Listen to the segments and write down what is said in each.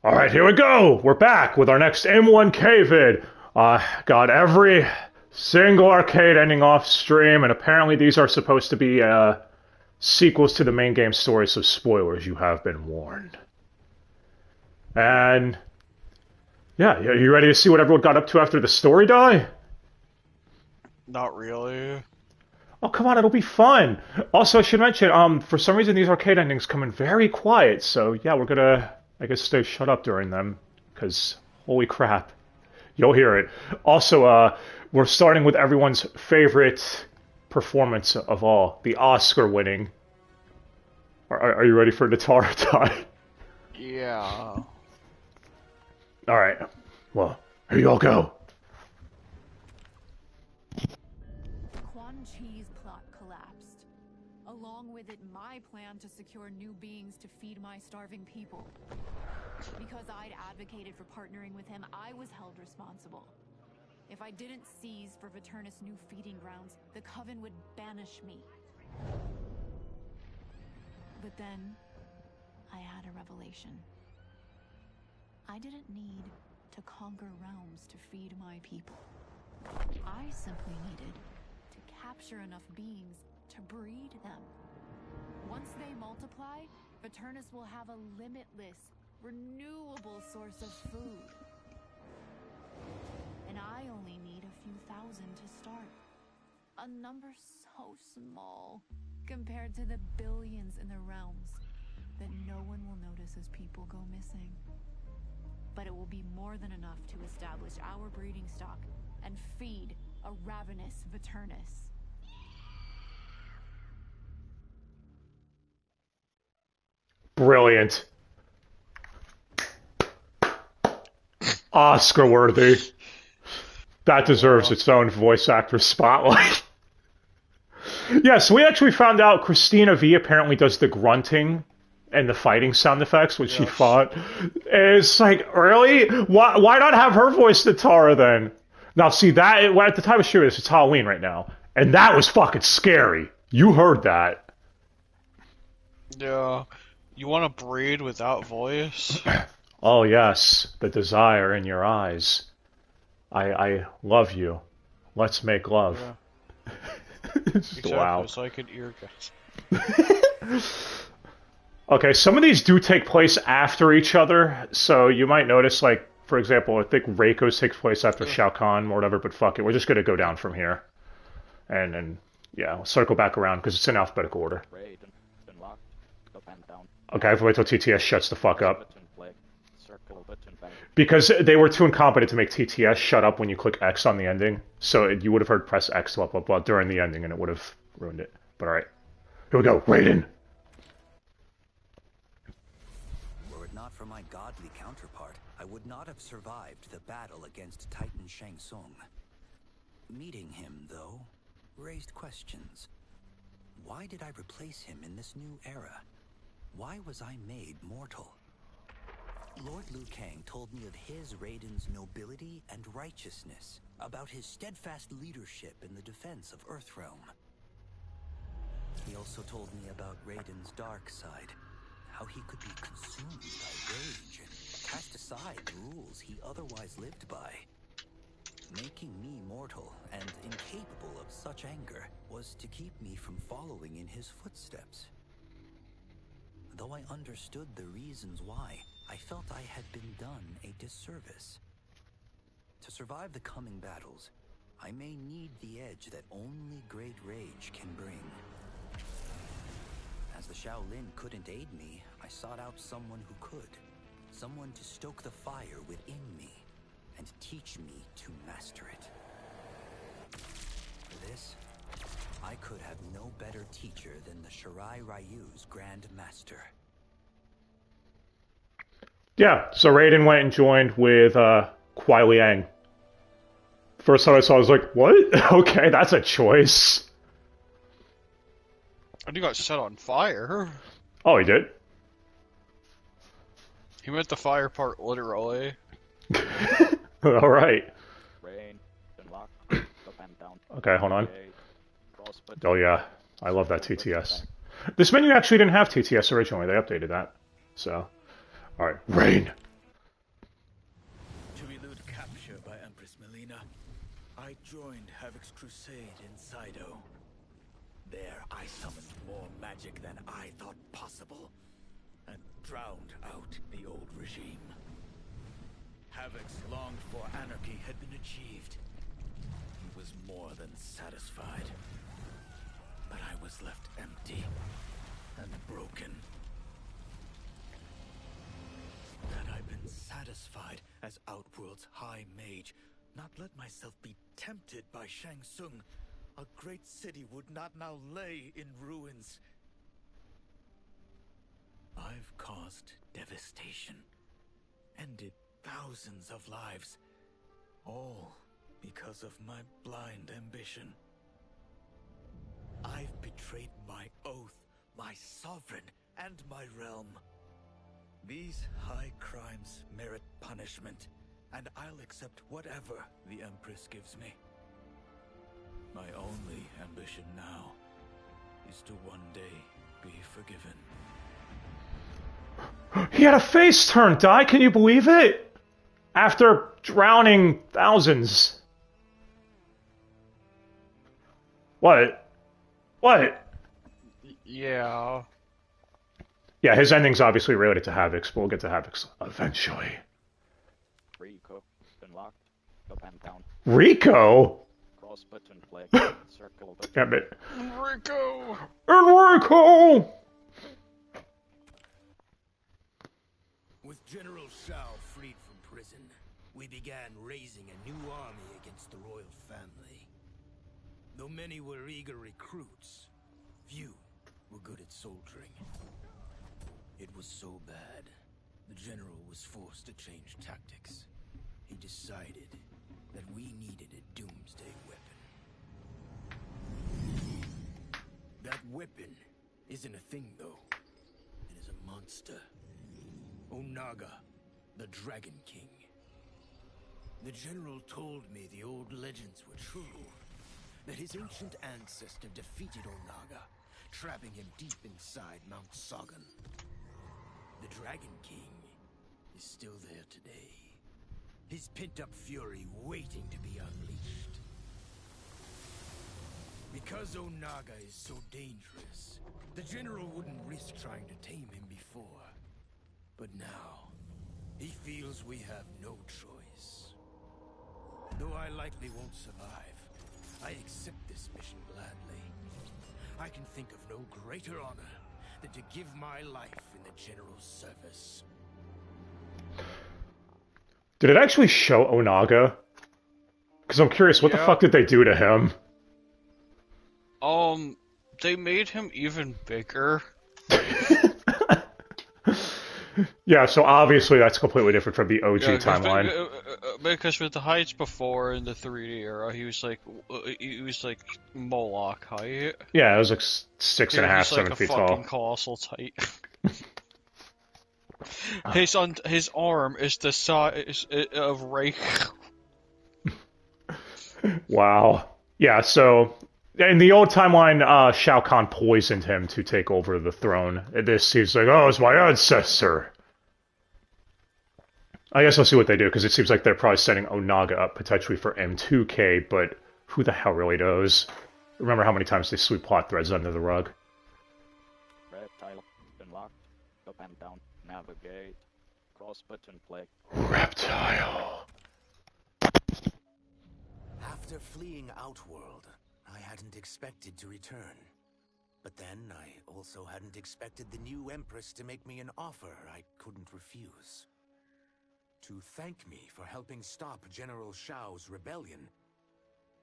Alright, here we go! We're back with our next M1K vid. Got every single arcade ending off stream, and apparently these are supposed to be sequels to the main game story, so spoilers, you have been warned. And yeah, you ready to see what everyone got up to after the story die? Not really. Oh, come on, it'll be fun. Also, I should mention, for some reason these arcade endings come in very quiet, so yeah, we're gonna, I guess, stay shut up during them, because holy crap, you'll hear it. Also, we're starting with everyone's favorite performance of all, the Oscar-winning. Are you ready for the Tara die? Yeah. Alright, well, here you all go. Along with it, my plan to secure new beings to feed my starving people. Because I'd advocated for partnering with him, I was held responsible. If I didn't seize for Viternus' new feeding grounds, the Coven would banish me. But then, I had a revelation. I didn't need to conquer realms to feed my people. I simply needed to capture enough beings to breed them. Once they multiply, Viternus will have a limitless, renewable source of food. And I only need a few thousand to start. A number so small compared to the billions in the realms that no one will notice as people go missing. But it will be more than enough to establish our breeding stock and feed a ravenous Viternus. Brilliant. Oscar worthy. That deserves its own voice actor spotlight. Yeah, so we actually found out Christina V apparently does the grunting and the fighting sound effects when she fought. It's like, really? Why not have her voice the Tara then? Now, see, that at the time of shooting this, it's Halloween right now, and that was fucking scary. You heard that. Yeah. You want to breed without voice? Oh yes, the desire in your eyes. I love you. Let's make love. Yeah. Exactly, wow. So I could eargasm. Okay, some of these do take place after each other, so you might notice, like, for example, I think Reiko's takes place after Shao Kahn or whatever, but fuck it, we're just gonna go down from here. And yeah, we'll circle back around, because it's in alphabetical order. Okay, I have to wait till TTS shuts the fuck up. Because they were too incompetent to make TTS shut up when you click X on the ending. So you would have heard press X blah blah blah during the ending and it would have ruined it. But alright. Here we go. Raiden! Were it not for my godly counterpart, I would not have survived the battle against Titan Shang Tsung. Meeting him, though, raised questions. Why did I replace him in this new era? Why was I made mortal? Lord Liu Kang told me of his Raiden's nobility and righteousness, about his steadfast leadership in the defense of Earthrealm. He also told me about Raiden's dark side, how he could be consumed by rage and cast aside the rules he otherwise lived by. Making me mortal and incapable of such anger was to keep me from following in his footsteps. Though I understood the reasons why, I felt I had been done a disservice. To survive the coming battles, I may need the edge that only great rage can bring. As the Shaolin couldn't aid me, I sought out someone who could. Someone to stoke the fire within me and teach me to master it. For this, I could have no better teacher than the Shirai Ryu's Grand Master. Yeah, so Raiden went and joined with Kuai Liang. First time I saw it, I was like, what? Okay, that's a choice. And he got set on fire. Oh, he did? He meant the fire part literally. Alright. Okay, hold on. Oh yeah, I love that TTS. This menu actually didn't have TTS originally, they updated that. So, alright, Rain! nature by Empress Melina, I joined Havoc's crusade in Sido. There I summoned more magic than I thought possible, and drowned out the old regime. Havoc's longed for anarchy had been achieved. He was more than satisfied. But I was left empty and broken. Had I been satisfied as Outworld's High Mage, not let myself be tempted by Shang Tsung, a great city would not now lay in ruins. I've caused devastation, ended thousands of lives, all because of my blind ambition. I've betrayed my oath, my sovereign, and my realm. These high crimes merit punishment, and I'll accept whatever the Empress gives me. My only ambition now is to one day be forgiven. He had a face turn, Di. Can you believe it? After drowning thousands. What? What? Yeah. Yeah, his ending's obviously related to Havoc's, but we'll get to Havoc's eventually. Rico, unlocked, up and down, Rico? cross button play, circle button. Damn it. Enrico! Enrico! With General Shao freed from prison, we began raising a new army against the royal family. Though many were eager recruits, few were good at soldiering. It was so bad, the general was forced to change tactics. He decided that we needed a doomsday weapon. That weapon isn't a thing, though. It is a monster. Onaga, the Dragon King. The general told me the old legends were true. That his ancient ancestor defeated Onaga, trapping him deep inside Mount Sagan. The Dragon King is still there today. His pent-up fury waiting to be unleashed. Because Onaga is so dangerous, the general wouldn't risk trying to tame him before. But now, he feels we have no choice. Though I likely won't survive, I accept this mission gladly. I can think of no greater honor than to give my life in the general's service. Did it actually show Onaga? Because I'm curious, what the fuck did they do to him? They made him even bigger. Yeah, so obviously that's completely different from the OG timeline. Because with the heights before in the 3D era, he was like Moloch height. Yeah, it was like 6.5, 7 feet tall. Fucking colossal height. His arm is the size of Ray. Wow. Yeah, so in the old timeline, Shao Kahn poisoned him to take over the throne. This seems like, oh, it's my ancestor. I guess I'll see what they do, because it seems like they're probably setting Onaga up potentially for M2K, but who the hell really knows? Remember how many times they sweep plot threads under the rug? Reptile, unlocked, up and down, navigate, cross button play. Reptile. After fleeing Outworld, I hadn't expected to return. But then I also hadn't expected the new Empress to make me an offer I couldn't refuse. To thank me for helping stop General Shao's rebellion,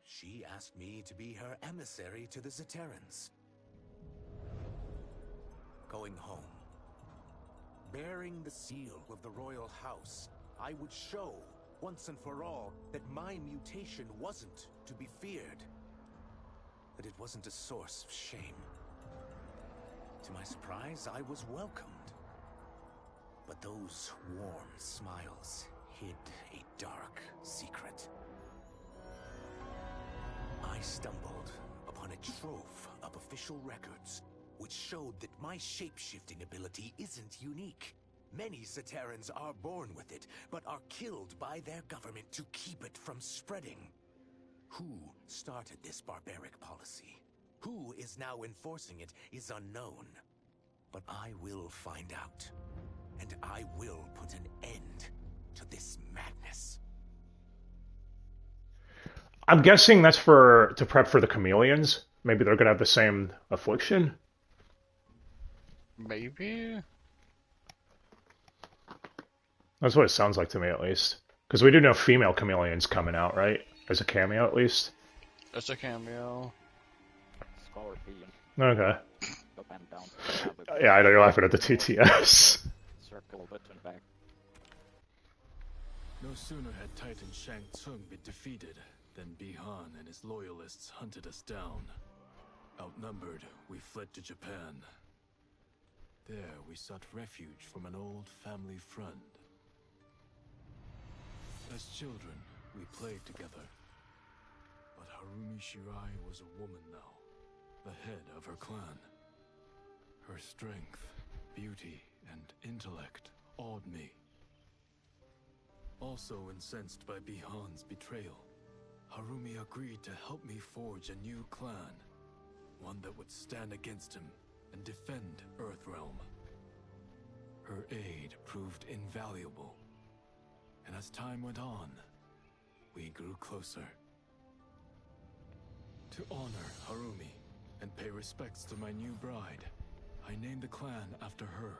she asked me to be her emissary to the Zaterrans. Going home, bearing the seal of the royal house, I would show, once and for all, that my mutation wasn't to be feared. That it wasn't a source of shame. To my surprise, I was welcomed. But those warm smiles hid a dark secret. I stumbled upon a trove of official records, which showed that my shape-shifting ability isn't unique. Many Saterans are born with it, but are killed by their government to keep it from spreading. Who started this barbaric policy? Who is now enforcing it is unknown. But I will find out. And I will put an end to this madness. I'm guessing that's to prep for the chameleons. Maybe they're gonna have the same affliction. Maybe? That's what it sounds like to me, at least. Because we do know female chameleons coming out, right? As a cameo, at least. It's a cameo. Scorpion. Okay. Up and down. Navigate. Yeah, I know you're laughing at the TTS. Circle button back. No sooner had Titan Shang Tsung been defeated than Bihan and his loyalists hunted us down. Outnumbered, we fled to Japan. There, we sought refuge from an old family friend. As children, we played together. But Harumi Shirai was a woman now, the head of her clan. Her strength, beauty, and intellect awed me. Also incensed by Bihan's betrayal, Harumi agreed to help me forge a new clan, one that would stand against him and defend Earthrealm. Her aid proved invaluable, and as time went on, we grew closer. To honor Harumi and pay respects to my new bride, I named the clan after her,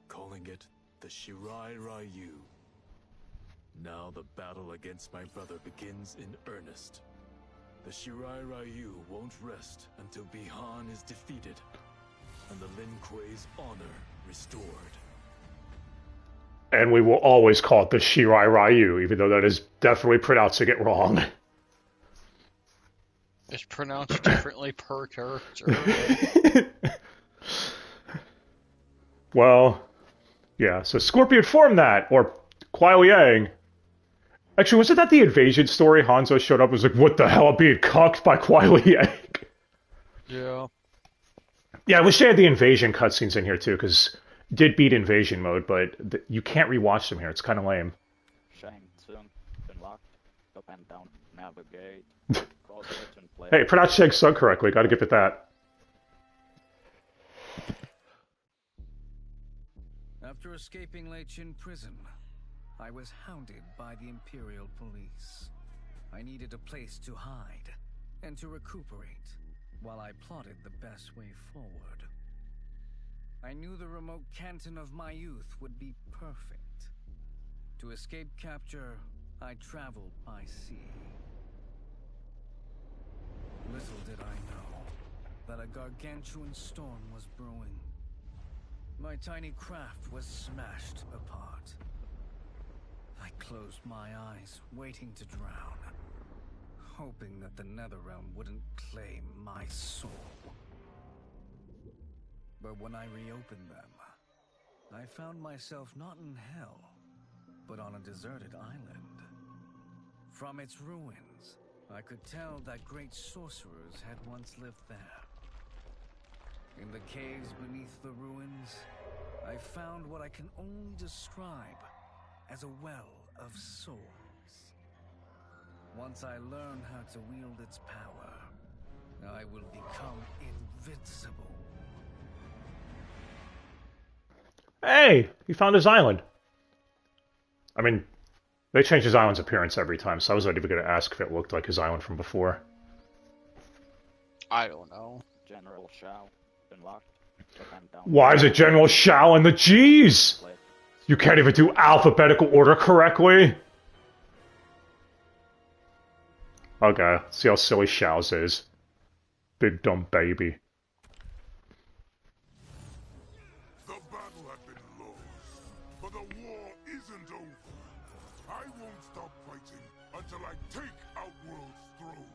calling it the Shirai Ryu. Now the battle against my brother begins in earnest. The Shirai Ryu won't rest until Bihan is defeated, and the Lin Kuei's honor restored. And we will always call it the Shirai Ryu, even though that is definitely pronouncing it wrong. It's pronounced differently per character. Well, yeah, so Scorpion formed that, or Kuai Liang. Actually, wasn't that the invasion story? Hanzo showed up and was like, what the hell, I'm being cucked by Kuai Liang. Yeah. Yeah, I wish they had the invasion cutscenes in here too, because did beat invasion mode, but you can't rewatch them here. It's kind of lame. Shang Tsung. Unlocked. Up and down. Navigate. Cross button play. Hey, pronounced Shang Tsung correctly. Got to give it that. After escaping Lei Chin prison, I was hounded by the Imperial Police. I needed a place to hide and to recuperate while I plotted the best way forward. I knew the remote canton of my youth would be perfect. To escape capture, I traveled by sea. Little did I know that a gargantuan storm was brewing. My tiny craft was smashed apart. I closed my eyes, waiting to drown, hoping that the Netherrealm wouldn't claim my soul. But when I reopened them, I found myself not in hell, but on a deserted island. From its ruins, I could tell that great sorcerers had once lived there. In the caves beneath the ruins, I found what I can only describe as a well of souls. Once I learn how to wield its power, I will become invincible. Hey, he found his island. I mean, they change his island's appearance every time, so I was not even going to ask if it looked like his island from before. I don't know. General Shao. Unlocked. Up and down. Why is it General Shao in the G's? Play. You can't even do alphabetical order correctly? Okay, see how silly Shao's is. Big dumb baby. The battle had been lost, but the war isn't over. I won't stop fighting until I take Outworld's throne.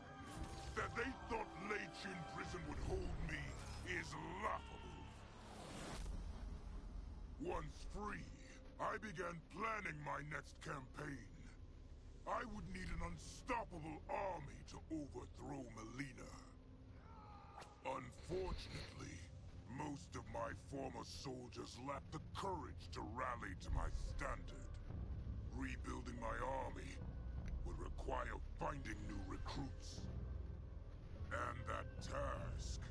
That they thought Lei Chin prison would hold me is laughable. Once free, I began planning my next campaign. I would need an unstoppable army to overthrow Melina. Unfortunately, Most of my former soldiers lacked the courage to rally to my standard. Rebuilding my army would require finding new recruits. And that task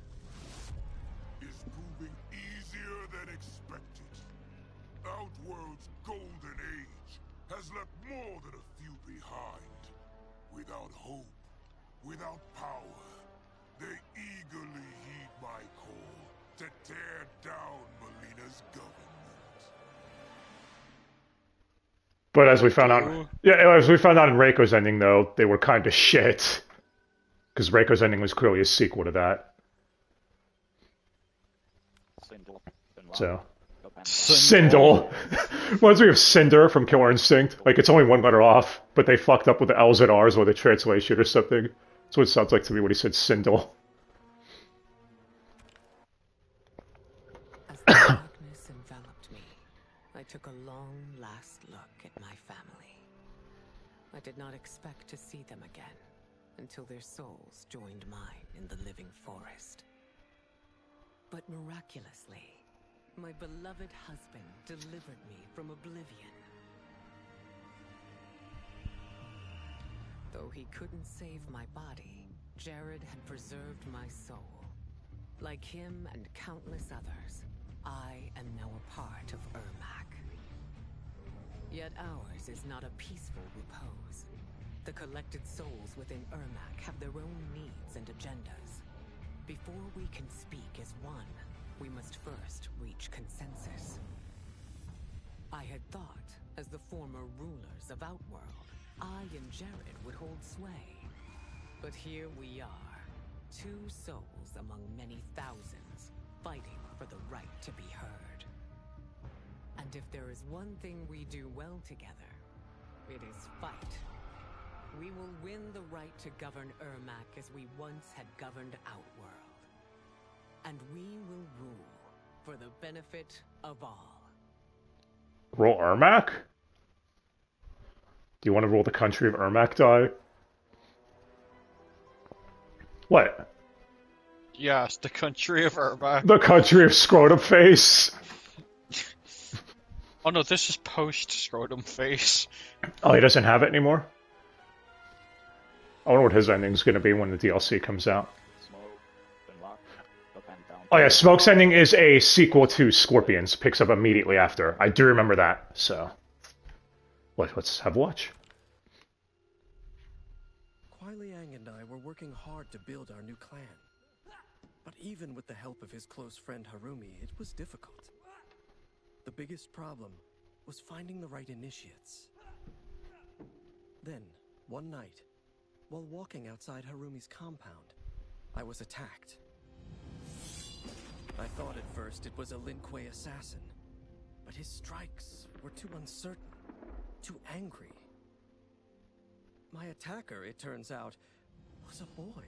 is proving easier than expected. Outworld's golden age has left more than a few behind. Without hope, without power, they eagerly heed my call to tear down Melina's government. But as we found out, yeah, as we found out in Reiko's ending, though, they were kind of shit. Because Reiko's ending was clearly a sequel to that. So. Sindel. Reminds me of Cinder from Killer Instinct. Like, it's only one letter off, but they fucked up with the L's and R's with the translation or something. That's what it sounds like to me when he said Sindel. As the darkness enveloped me, I took a long last look at my family. I did not expect to see them again until their souls joined mine in the living forest. But miraculously, my beloved husband delivered me from oblivion. Though he couldn't save my body, Jared had preserved my soul. Like him and countless others, I am now a part of Ermac. Yet ours is not a peaceful repose. The collected souls within Ermac have their own needs and agendas. Before we can speak as one, we must first reach consensus. I had thought, as the former rulers of Outworld, I and Jared would hold sway. But here we are, two souls among many thousands, fighting for the right to be heard. And if there is one thing we do well together, it is fight. We will win the right to govern Ermac as we once had governed Outworld. And we will rule for the benefit of all. Rule Ermac? Do you want to rule the country of Ermac, Dai? What? Yes, the country of Ermac. The country of Scrotum Face? Oh no, this is post-Scrotum Face. Oh, he doesn't have it anymore? I wonder what his ending's gonna be when the DLC comes out. Oh yeah, Smoke's ending is a sequel to Scorpions. Picks up immediately after. I do remember that, so... Let's have a watch. Kuai Liang and I were working hard to build our new clan. But even with the help of his close friend Harumi, it was difficult. The biggest problem was finding the right initiates. Then, one night, while walking outside Harumi's compound, I was attacked. I thought at first it was a Lin Kuei assassin, but his strikes were too uncertain, too angry. My attacker, it turns out, was a boy.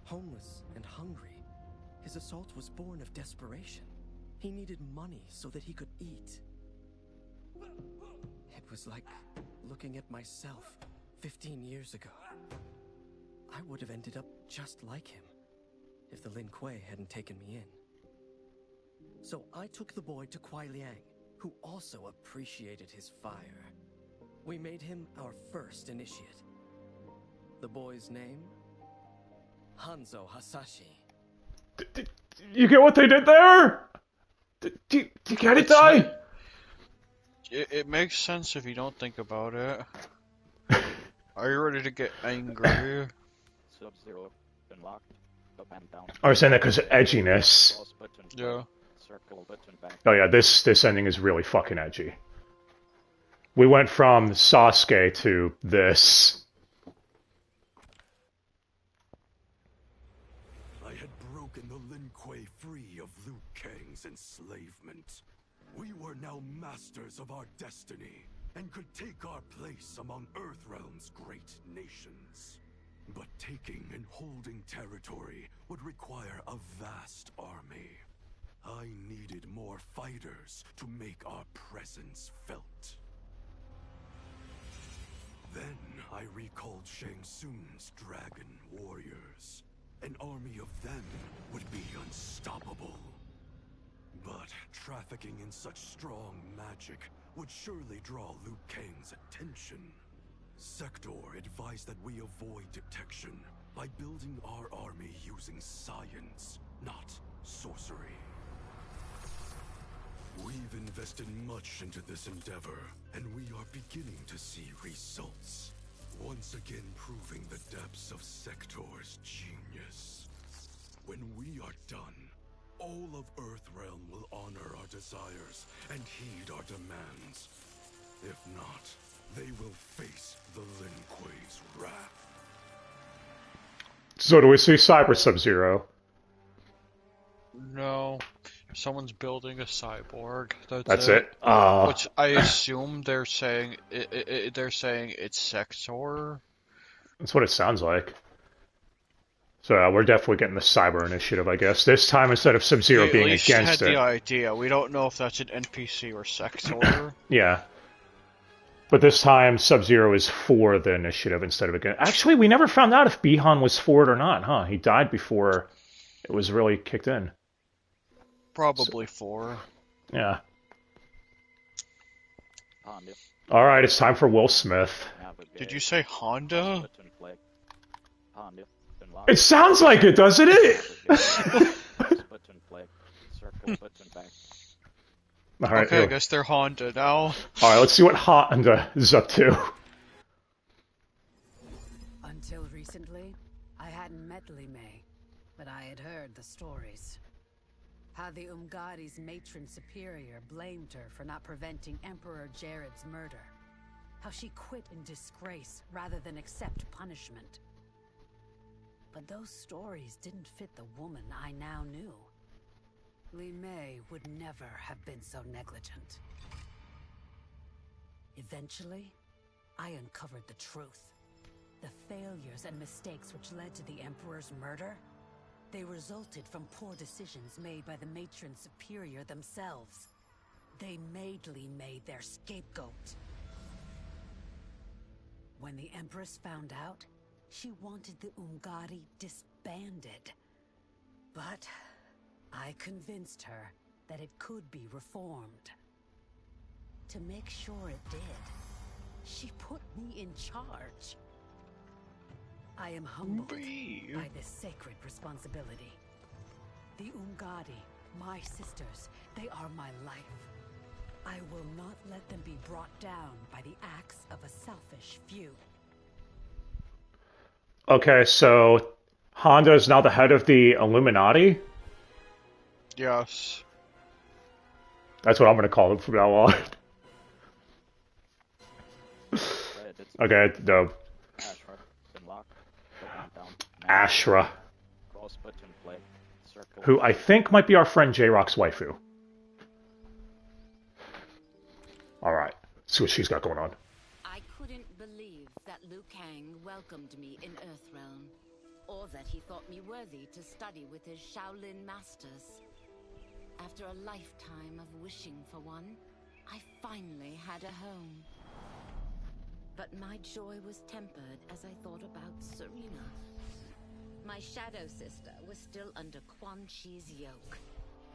Homeless and hungry, his assault was born of desperation. He needed money so that he could eat. It was like looking at myself 15 years ago. I would have ended up just like him if the Lin Kuei hadn't taken me in. So I took the boy to Kuai Liang, who also appreciated his fire. We made him our first initiate. The boy's name? Hanzo Hasashi. You get what they did there? Do you get it, Dai? It makes sense if you don't think about it. Are you ready to get angry? Sub-Zero unlocked. Up and down. I was saying that because of edginess. Yeah. Circle button back. Oh yeah, this ending is really fucking edgy. We went from Sasuke to this. I had broken the Lin Kuei free of Liu Kang's enslavement. We were now masters of our destiny, and could take our place among Earthrealm's great nations. But taking and holding territory would require a vast army. I needed more fighters to make our presence felt. Then I recalled Shang Tsung's dragon warriors. An army of them would be unstoppable. But trafficking in such strong magic would surely draw Liu Kang's attention. Sector advised that we avoid detection by building our army using science, not sorcery. We've invested much into this endeavor, and we are beginning to see results. Once again proving the depths of Sector's genius. When we are done, all of Earthrealm will honor our desires and heed our demands. If not, they will face the Lin Kuei's wrath. So do we see Cyber Sub-Zero? No. Someone's building a cyborg. That's it. it. Which I assume they're saying it's Sector. That's what it sounds like. So we're definitely getting the Cyber Initiative, I guess. This time, instead of Sub-Zero being against it. At least had the idea. We don't know if that's an NPC or Sector. Yeah. But this time, Sub-Zero is for the Initiative instead of against. Actually, we never found out if Bihan was for it or not, huh? He died before it was really kicked in. Probably for. Yeah. Alright, it's time for Will Smith. Did you say Honda? It sounds like it, doesn't it? Alright, okay, I guess they're Honda now. Alright, let's see what Honda is up to. Until recently, I hadn't met Li Mei, but I had heard the stories. How the Umgadi's matron superior blamed her for not preventing Emperor Jared's murder. How she quit in disgrace rather than accept punishment. But those stories didn't fit the woman I now knew. Li Mei would never have been so negligent. Eventually, I uncovered the truth. The failures and mistakes which led to the Emperor's murder, they resulted from poor decisions made by the matron superior themselves. They made Li Mei their scapegoat. When the Empress found out, she wanted the Umgadi disbanded. But I convinced her that it could be reformed. To make sure it did, she put me in charge. I am humbled by this sacred responsibility. The Umgadi, my sisters, they are my life. I will not let them be brought down by the acts of a selfish few. Okay, so Honda is now the head of the Illuminati? Yes. That's what I'm going to call it from now on. Okay, no. Ashra. Who I think might be our friend J-Rock's waifu. Alright, see what she's got going on. I couldn't believe that Liu Kang welcomed me in Earthrealm, or that he thought me worthy to study with his Shaolin masters. After a lifetime of wishing for one, I finally had a home. But my joy was tempered as I thought about Serena. My shadow sister was still under Quan Chi's yoke,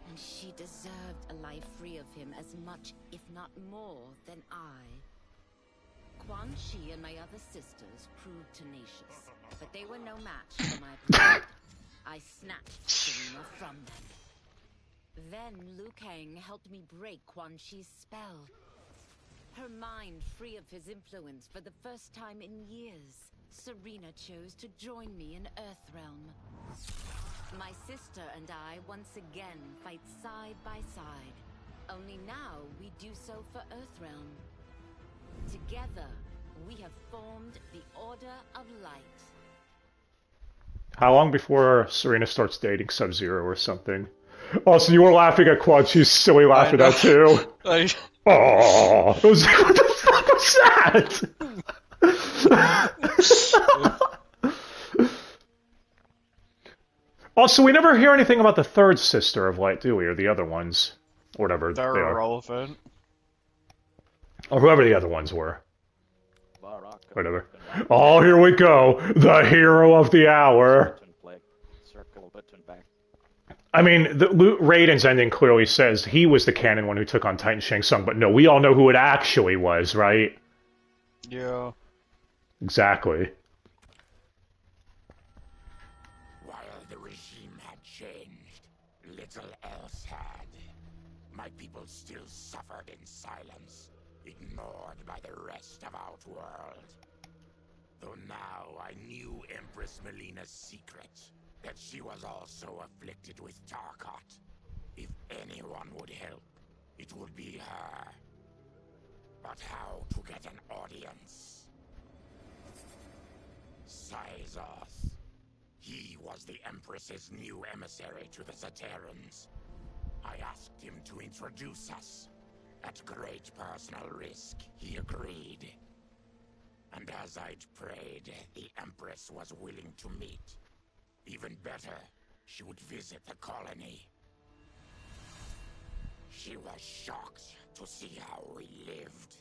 and she deserved a life free of him as much, if not more, than I. Quan Chi and my other sisters proved tenacious, but they were no match for my pride. I snatched Serena from them. Then Liu Kang helped me break Quan Chi's spell. Her mind free of his influence for the first time in years, Serena chose to join me in Earthrealm. My sister and I once again fight side by side. Only now we do so for Earthrealm. Together, we have formed the Order of Light. How long before Serena starts dating Sub-Zero or something? Oh, so you were laughing at Quan Chi's silly laugh at that too? Oh, what the fuck was that? Also, we never hear anything about the third sister of Light, do we? Or the other ones. Or whatever They're they are. irrelevant. Or whoever the other ones were. Whatever. Oh, here we go. The hero of the hour. I mean, Raiden's ending clearly says he was the canon one who took on Titan Shang Tsung, but no, we all know who it actually was, right? Yeah. Exactly. While the regime had changed, little else had. My people still suffered in silence, ignored by the rest of Outworld. Though now I knew Empress Melina's secret, that she was also afflicted with Tarkot. If anyone would help, it would be her. But how to get an audience? Syzoth. He was the Empress's new emissary to the Zaterrans. I asked him to introduce us. At great personal risk, he agreed. And as I'd prayed, the Empress was willing to meet. Even better, she would visit the colony. She was shocked to see how we lived.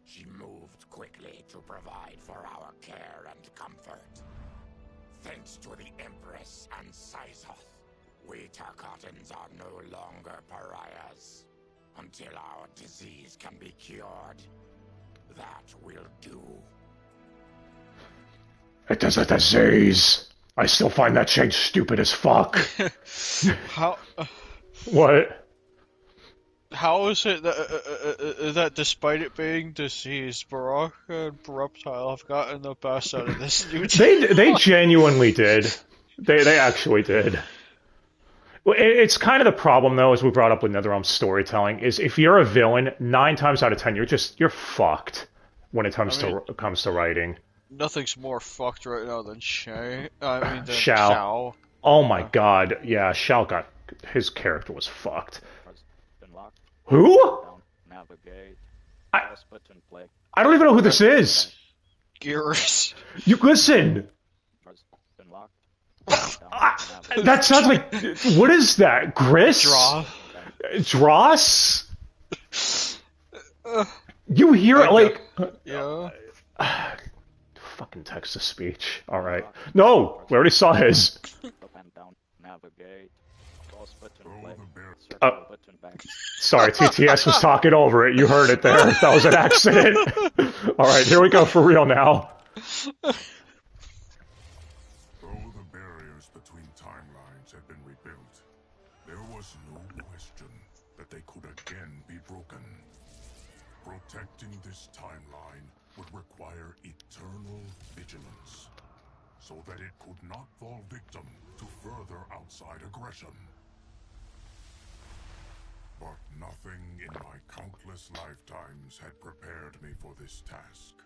She moved quickly to provide for our care and comfort. Thanks to the Empress and Syzoth, we Tarkatans are no longer pariahs. Until our disease can be cured, that will do. It is a disease. I still find that change stupid as fuck. How? What? How is it that despite it being diseased, Baraka and Reptile have gotten the best out of this new team? They genuinely did. They actually did. It's kind of the problem, though, as we brought up with NetherRealm storytelling, is if you're a villain, 9 times out of 10, you're fucked when it comes to writing. Nothing's more fucked right now than Shay. I mean, than Shao. Shao. Oh my god, yeah, Shao his character was fucked. Who? I don't even know who this is. Gears. You listen. That sounds like, what is that? Gris? Dross? You hear it like... Yeah. Fucking text-to-speech. Alright. No! We already saw his. Sorry, TTS was talking over it. You heard it there. That was an accident. Alright, here we go for real now. Though the barriers between timelines had been rebuilt, there was no question that they could again be broken. Protecting this timeline would require eternal vigilance, so that it could not fall victim to further outside aggression. But nothing in my countless lifetimes had prepared me for this task.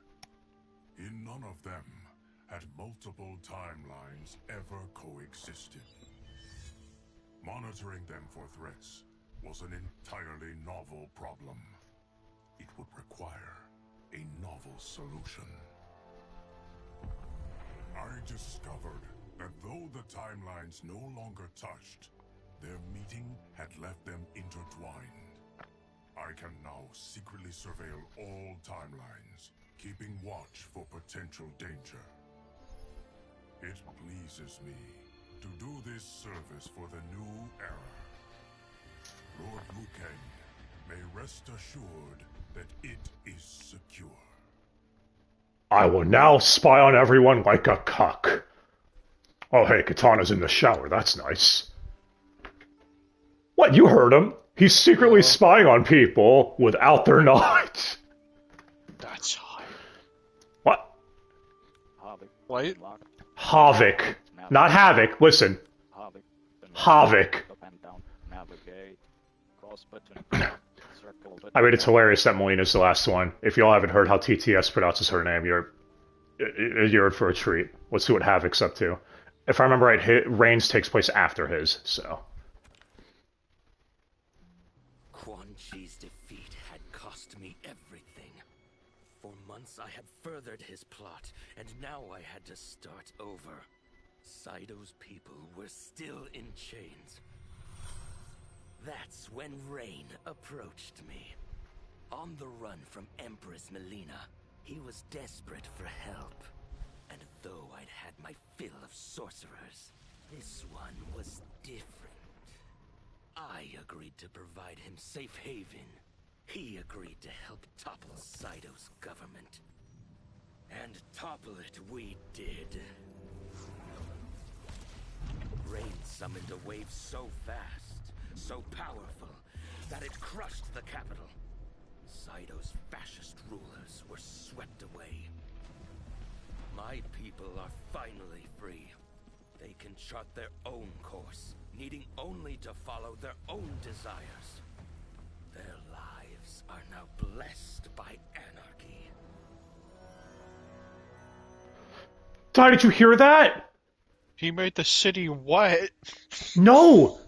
In none of them had multiple timelines ever coexisted. Monitoring them for threats was an entirely novel problem. It would require a novel solution. I discovered that though the timelines no longer touched, their meeting had left them intertwined. I can now secretly surveil all timelines, keeping watch for potential danger. It pleases me to do this service for the new era. Lord Liu Kang may rest assured that it is secure. I will now spy on everyone like a cuck. Oh hey, Katana's in the shower, that's nice. What, you heard him? He's secretly spying on people without their knowledge. That's hot. What? What? Havik. Not Havoc, listen. Havik. I mean, it's hilarious that Melina's the last one. If y'all haven't heard how TTS pronounces her name, you're in for a treat. Let's see what Havoc's up to. If I remember right, Reigns takes place after his, so... Quan Chi's defeat had cost me everything. For months I had furthered his plot, and now I had to start over. Saido's people were still in chains. That's when Rain approached me. On the run from Empress Melina, he was desperate for help. And though I'd had my fill of sorcerers, this one was different. I agreed to provide him safe haven. He agreed to help topple Saito's government. And topple it we did. Rain summoned a wave so fast, so powerful, that it crushed the capital. Saito's fascist rulers were swept away. My people are finally free. They can chart their own course, needing only to follow their own desires. Their lives are now blessed by anarchy. Ty, did you hear that? He made the city wet. No!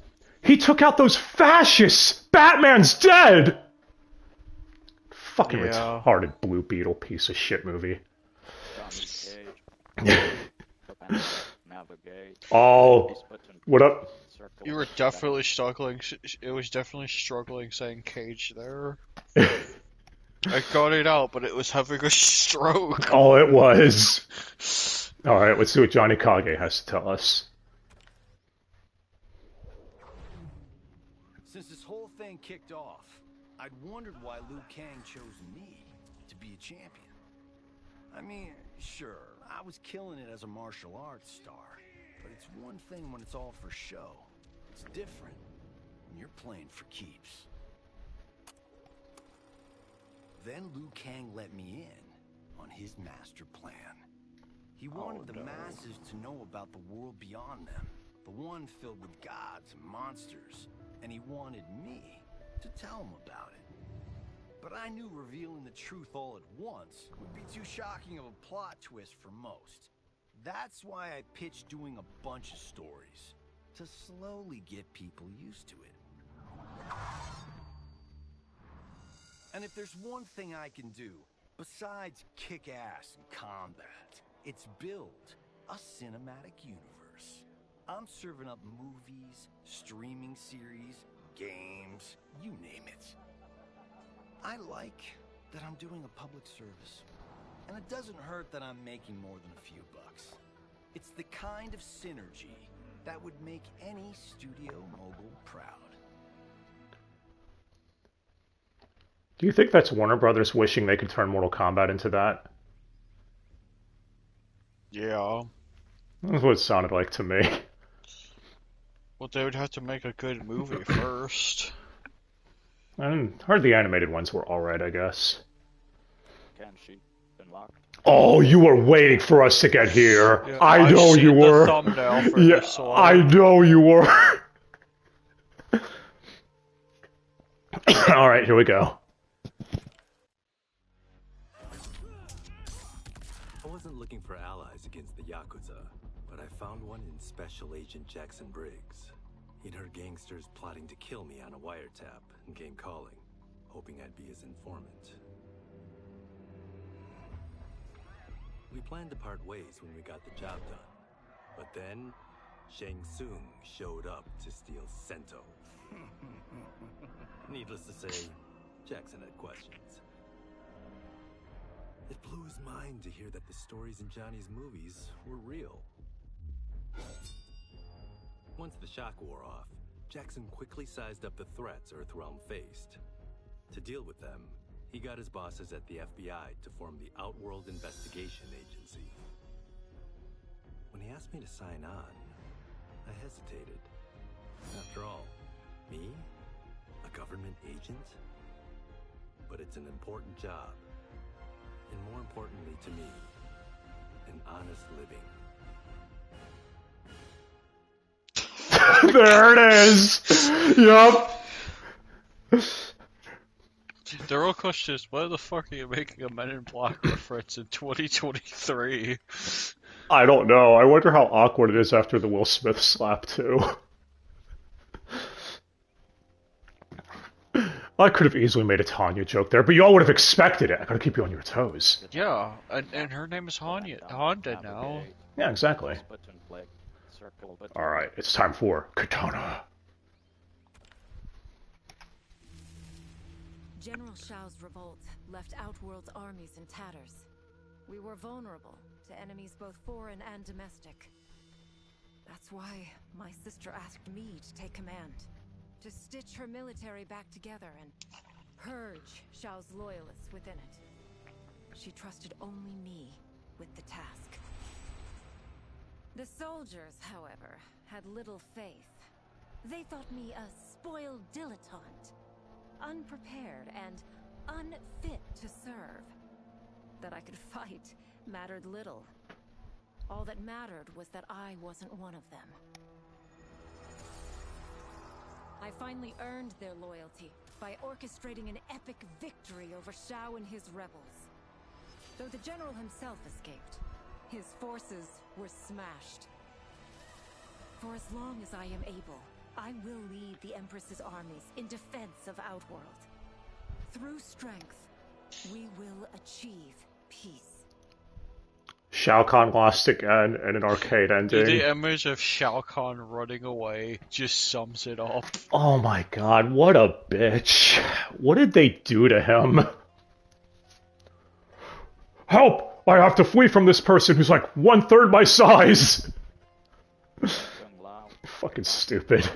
He took out those fascists! Batman's dead! Fucking retarded Blue Beetle piece of shit movie. Oh, what up? You were definitely struggling. It was definitely struggling saying cage there. I got it out, but it was having a stroke. Oh, it was. Alright, let's see what Johnny Kage has to tell us. Since this whole thing kicked off, I'd wondered why Liu Kang chose me to be a champion. I mean, sure, I was killing it as a martial arts star, but it's one thing when it's all for show. It's different when you're playing for keeps. Then Liu Kang let me in on his master plan. He wanted the masses to know about the world beyond them, the one filled with gods and monsters, and he wanted me to tell him about it. But I knew revealing the truth all at once would be too shocking of a plot twist for most. That's why I pitched doing a bunch of stories, to slowly get people used to it. And if there's one thing I can do, besides kick ass in combat, it's build a cinematic universe. I'm serving up movies, streaming series, games, you name it. I like that I'm doing a public service. And it doesn't hurt that I'm making more than a few bucks. It's the kind of synergy that would make any studio mogul proud. Do you think that's Warner Brothers wishing they could turn Mortal Kombat into that? Yeah. That's what it sounded like to me. Well, they would have to make a good movie first. I heard the animated ones were alright, I guess. Kenshi, been locked. Oh, you were waiting for us to get here. Yeah, I know you were. Thumbnail for yeah, this one. I know you were. Alright, here we go. I wasn't looking for allies against the Yakuza, but I found one in Special Agent Jackson Briggs. He'd heard gangsters plotting to kill me on a wiretap and came calling, hoping I'd be his informant. We planned to part ways when we got the job done, but then Shang Tsung showed up to steal Sento. Needless to say, Jackson had questions. It blew his mind to hear that the stories in Johnny's movies were real. Once the shock wore off, Jackson quickly sized up the threats Earthrealm faced. To deal with them, he got his bosses at the FBI to form the Outworld Investigation Agency. When he asked me to sign on, I hesitated. After all, me? A government agent? But it's an important job. And more importantly to me, an honest living. There it is! Yup! The real question is, why the fuck are you making a Men in Black reference in 2023? I don't know. I wonder how awkward it is after the Will Smith slap, too. I could have easily made a Tanya joke there, but you all would have expected it. I gotta keep you on your toes. Yeah, and her name is Honda now. Yeah, exactly. Alright, it's time for Katana. General Shao's revolt left Outworld's armies in tatters. We were vulnerable to enemies both foreign and domestic. That's why my sister asked me to take command. to stitch her military back together and purge Shao's loyalists within it. She trusted only me with the task. The soldiers, however, had little faith. They thought me a spoiled dilettante, unprepared and unfit to serve. That I could fight mattered little. All that mattered was that I wasn't one of them. I finally earned their loyalty by orchestrating an epic victory over Shao and his rebels. Though the general himself escaped, his forces were smashed. For as long as I am able, I will lead the Empress's armies in defense of Outworld. Through strength, we will achieve peace. Shao Kahn lost again in an arcade ending. The image of Shao Kahn running away just sums it up. Oh my god, what a bitch. What did they do to him? Help! I have to flee from this person who's like 1/3 my size! Fucking stupid.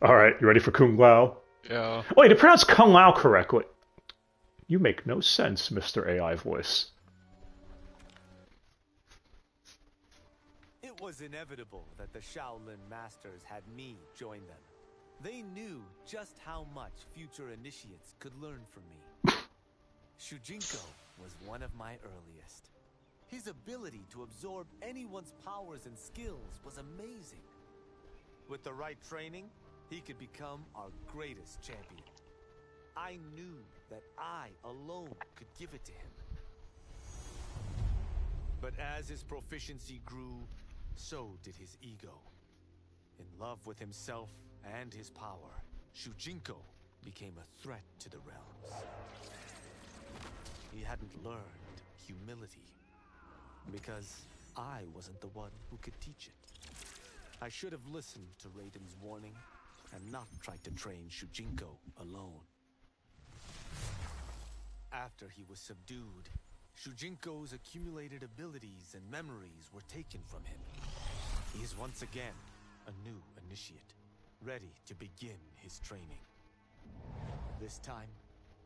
Alright, you ready for Kung Lao? Yeah. Wait, to pronounce Kung Lao correctly. You make no sense, Mr. AI voice. It was inevitable that the Shaolin Masters had me join them. They knew just how much future initiates could learn from me. Shujinko was one of my earliest. His ability to absorb anyone's powers and skills was amazing. With the right training, he could become our greatest champion. I knew that I alone could give it to him. But as his proficiency grew, so did his ego. In love with himself and his power, Shujinko became a threat to the realms. He hadn't learned humility, because I wasn't the one who could teach it. I should have listened to Raiden's warning and not tried to train Shujinko alone. After he was subdued, Shujinko's accumulated abilities and memories were taken from him. He is once again a new initiate, ready to begin his training. This time,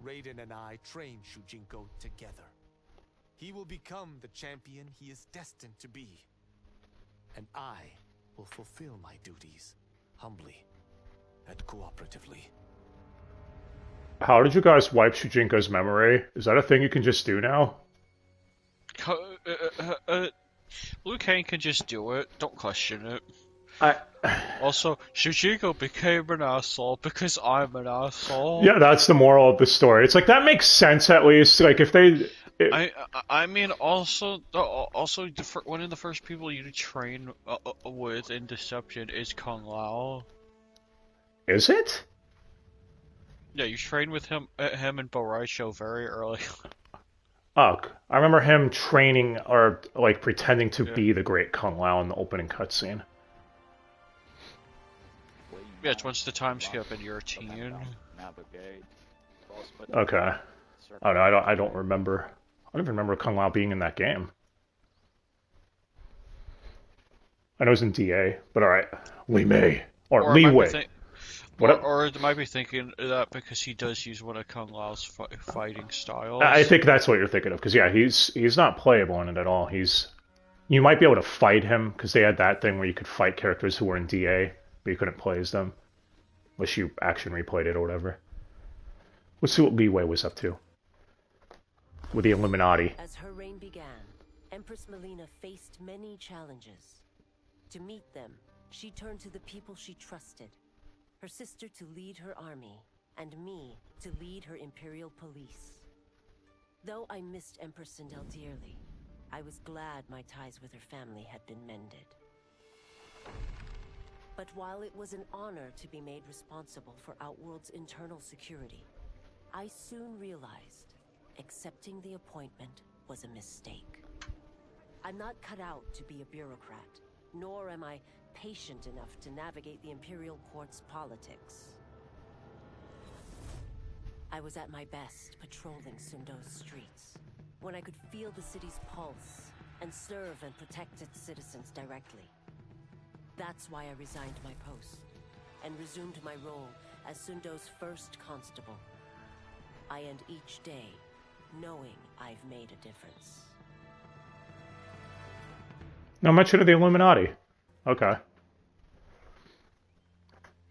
Raiden and I train Shujinko together. He will become the champion he is destined to be. And I will fulfill my duties, humbly and cooperatively. How did you guys wipe Shujinko's memory? Is that a thing you can just do now? Liu Kang can just do it. Don't question it. Also, Shujinko became an asshole because I'm an asshole. Yeah, that's the moral of the story. It's like, that makes sense at least. Like, if they... I mean, also, one of the first people you train with in Deception is Kung Lao. Is it? Yeah, you train with him and Boraisho very early. Oh, I remember him training, or, like, pretending to be the great Kung Lao in the opening cutscene. Yeah, it's once the time skip and you're a teen. Okay. Oh no, I don't remember. I don't even remember Kung Lao being in that game. I know it was in DA, but alright. Li Mei. Or Li Wei. Or they might be thinking that because he does use one of Kung Lao's fighting styles. I think that's what you're thinking of, because yeah, he's not playable in it at all. You might be able to fight him, because they had that thing where you could fight characters who were in DA, but you couldn't play as them. Unless you action replayed it or whatever. Let's see what Li Wei was up to. With the Illuminati. As her reign began, Empress Melina faced many challenges. To meet them, she turned to the people she trusted. Her sister to lead her army, and me to lead her Imperial police. Though I missed Empress Sindel dearly, I was glad my ties with her family had been mended. But while it was an honor to be made responsible for Outworld's internal security, I soon realized accepting the appointment was a mistake. I'm not cut out to be a bureaucrat, nor am I patient enough to navigate the Imperial Court's politics. I was at my best patrolling Sundo's streets, when I could feel the city's pulse and serve and protect its citizens directly. That's why I resigned my post and resumed my role as Sundo's first constable. I end each day knowing I've made a difference. No mention of the Illuminati. Okay.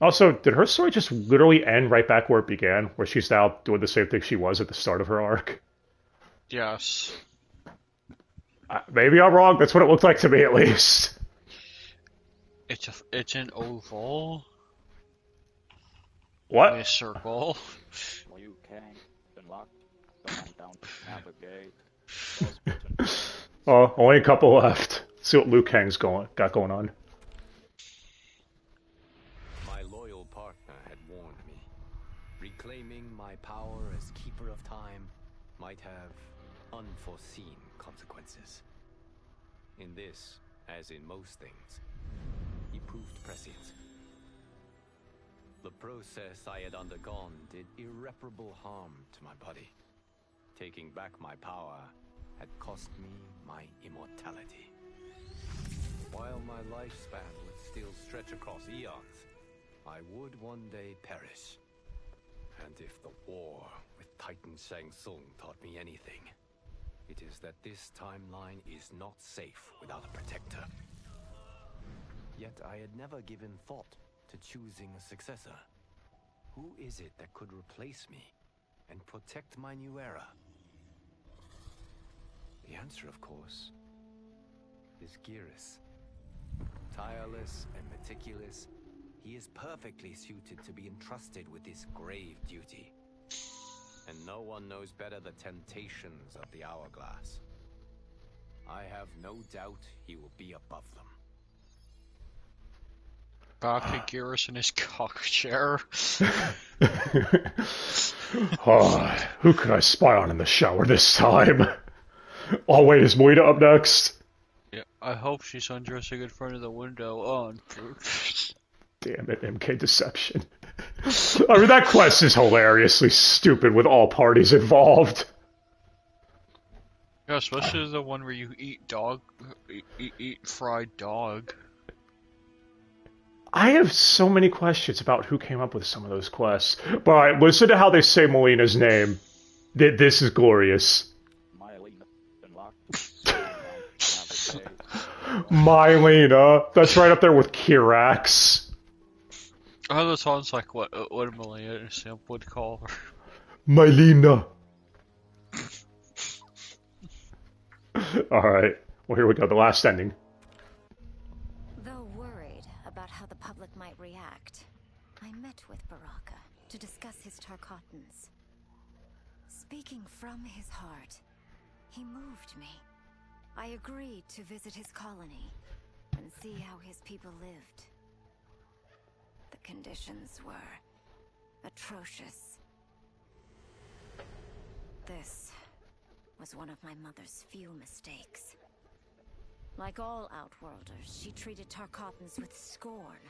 Also, did her story just literally end right back where it began, where she's now doing the same thing she was at the start of her arc? Yes. Maybe I'm wrong. That's what it looked like to me, at least. It's an oval. What? A circle. Liu Kang unlocked. Command down. Navigate. Oh, only a couple left. Let's see what Liu Kang's got going on. My loyal partner had warned me. Reclaiming my power as Keeper of Time might have unforeseen consequences. In this, as in most things, he proved prescient. The process I had undergone did irreparable harm to my body. Taking back my power had cost me my immortality. While my lifespan would still stretch across eons, I would one day perish. And if the war with Titan Shang Tsung taught me anything, it is that this timeline is not safe without a protector. Yet I had never given thought to choosing a successor. Who is it that could replace me and protect my new era? The answer, of course, is Geras. Tireless and meticulous, he is perfectly suited to be entrusted with this grave duty. And no one knows better the temptations of the hourglass. I have no doubt he will be above them. Back to Geras in his cock chair. Oh, who could I spy on in the shower this time? Oh wait, is Moida up next? Yeah, I hope she's undressing in front of the window on. Damn it, MK Deception. I mean, that quest is hilariously stupid with all parties involved. Yeah, especially the one where you eat eat fried dog. I have so many questions about who came up with some of those quests. But alright, listen to how they say Melina's name. This is glorious. Mylena. That's right up there with Kirax. Oh, that sounds like what Melina Simp would call her. Mylena. Alright, well here we go, the last ending. Though worried about how the public might react, I met with Baraka to discuss his Tarkatans. Speaking from his heart, he moved me. I agreed to visit his colony and see how his people lived. The conditions were atrocious. This was one of my mother's few mistakes. Like all Outworlders, she treated Tarkatans with scorn.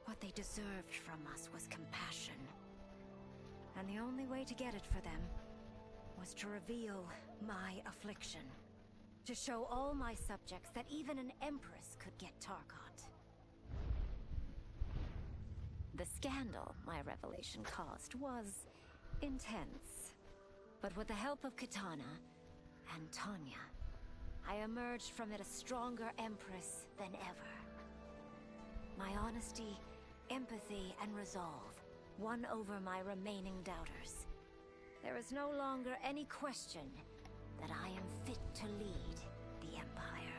What they deserved from us was compassion. And the only way to get it for them was to reveal my affliction. To show all my subjects that even an empress could get Tarkat. The scandal my revelation caused was intense. But with the help of Kitana and Tanya, I emerged from it a stronger empress than ever. My honesty, empathy, and resolve won over my remaining doubters. There is no longer any question that I am fit to lead the Empire.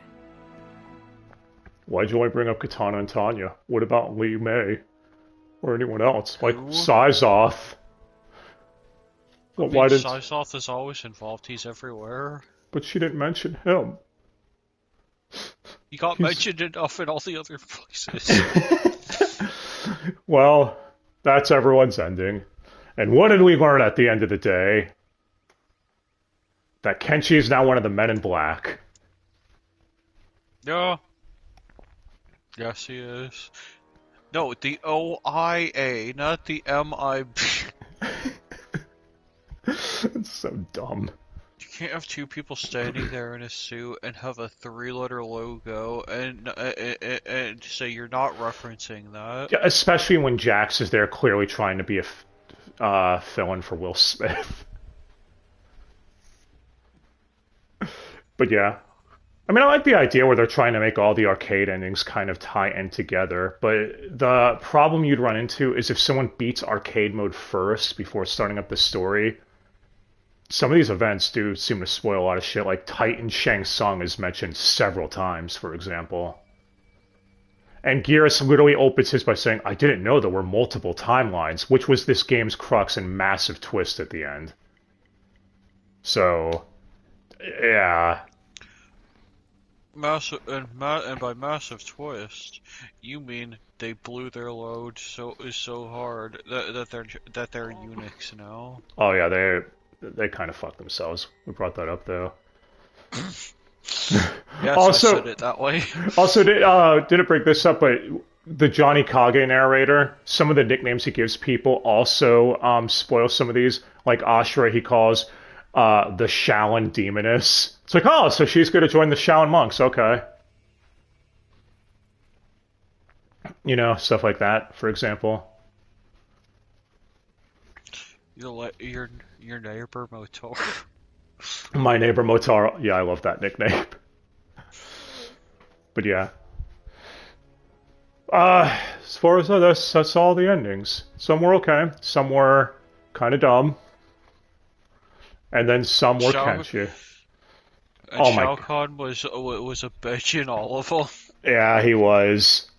Why'd you only bring up Kitana and Tanya? What about Li Mei? Or anyone else? Like Syzoth? Why did Syzoth is always involved, he's everywhere. But she didn't mention him. He got mentioned enough in all the other places. Well, that's everyone's ending. And what did we learn at the end of the day? That Kenshi is now one of the Men in Black. Yeah. Yes, he is. No, the OIA, not the MIB. It's so dumb. You can't have two people standing there in a suit and have a three-letter logo and say you're not referencing that. Yeah, especially when Jax is there clearly trying to be a fill-in for Will Smith. But yeah. I mean, I like the idea where they're trying to make all the arcade endings kind of tie in together, but the problem you'd run into is if someone beats arcade mode first before starting up the story, some of these events do seem to spoil a lot of shit, like Titan Shang Tsung is mentioned several times, for example. And Geras literally opens his by saying, I didn't know there were multiple timelines, which was this game's crux and massive twist at the end. So, yeah. Massive and by massive twist, you mean they blew their load so hard that they're eunuchs now. Oh yeah, they kind of fucked themselves. We brought that up though. Yes, also, I said it that way. Also, didn't bring this up, but the Johnny Kage narrator, some of the nicknames he gives people also spoil some of these. Like Ashura, he calls the Shaolin Demoness. It's like, oh, so she's going to join the Shaolin monks, okay. You know, stuff like that, for example. Your neighbor Motor. My neighbor Motar, yeah, I love that nickname. But yeah. As far as that's all the endings. Some were okay, some were kind of dumb. And then some were catchy. And Shao Kahn was a bitch in all of them. Yeah, he was.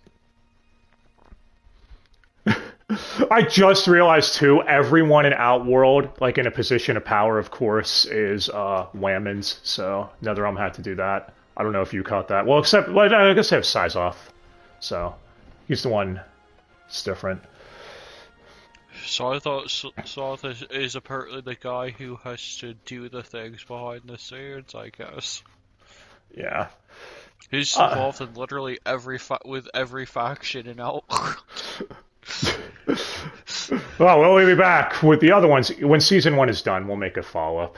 I just realized too, everyone in Outworld, like in a position of power, of course, is Whammons. So NetherRealm had to do that. I don't know if you caught that. Well, I guess they have Size Off. So he's the one. It's different. So I thought Soth is apparently the guy who has to do the things behind the scenes, I guess. Yeah. He's involved in literally every faction in Outworld. Well, we'll be back with the other ones. When Season 1 is done, we'll make a follow-up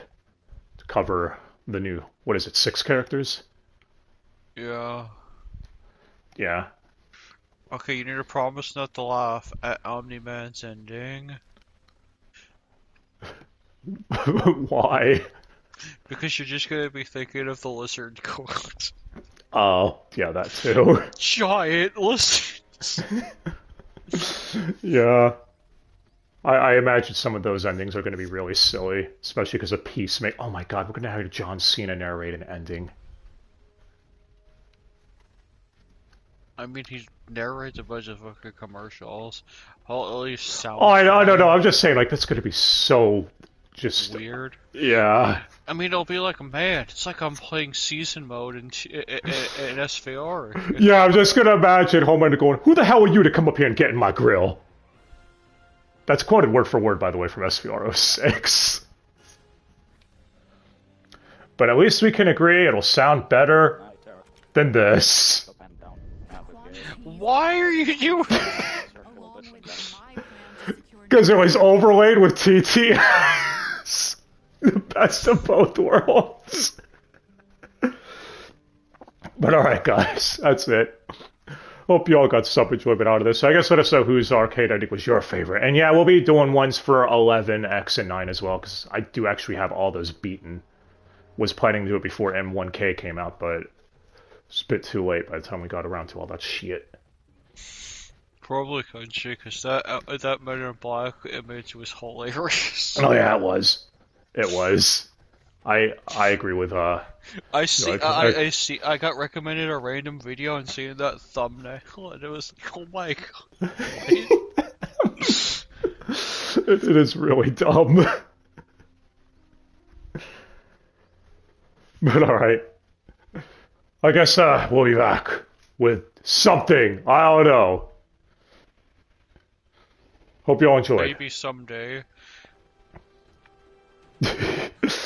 to cover the new, 6 characters? Yeah. Yeah. Okay, you need to promise not to laugh at Omni-Man's ending. Why? Because you're just gonna be thinking of the lizard court. Oh, yeah, that too. Giant lizards! Yeah. I imagine some of those endings are going to be really silly, especially because of Peacemaker. Oh my god, we're going to have John Cena narrate an ending. I mean, he narrates a bunch of fucking commercials. Well, at least sounds. Oh, I know, no. I'm just saying, like, that's going to be so just weird. Yeah. I mean, it'll be like, man, it's like I'm playing season mode in SVR. Yeah, I'm just going to imagine Homelander going, who the hell are you to come up here and get in my grill? That's quoted word for word, by the way, from SVR 06. But at least we can agree it'll sound better than this. Why are you doing Because it was overlaid with TTS. The best of both worlds. But alright, guys, that's it. Hope you all got some enjoyment out of this. So I guess let us know whose arcade ending was your favorite. And yeah, we'll be doing ones for 11, X, and 9 as well, because I do actually have all those beaten. Was planning to do it before M1K came out, but it's a bit too late by the time we got around to all that shit. Probably couldn't you, because that Men in Black image was hilarious. Oh yeah, it was. It was. I agree with I got recommended a random video and seeing that thumbnail and it was like, oh my god. It is really dumb. But alright. I guess we'll be back with something. I don't know. Hope you all enjoyed. Maybe someday.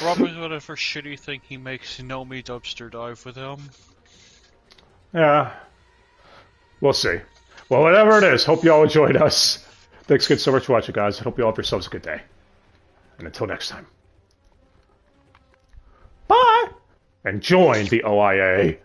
Robert, whatever shitty thing he makes, Nomi dumpster dive with him. Yeah. We'll see. Well, whatever it is, hope you all enjoyed us. Thanks again so much for watching, guys. I hope you all have yourselves a good day. And until next time. and join the OIA.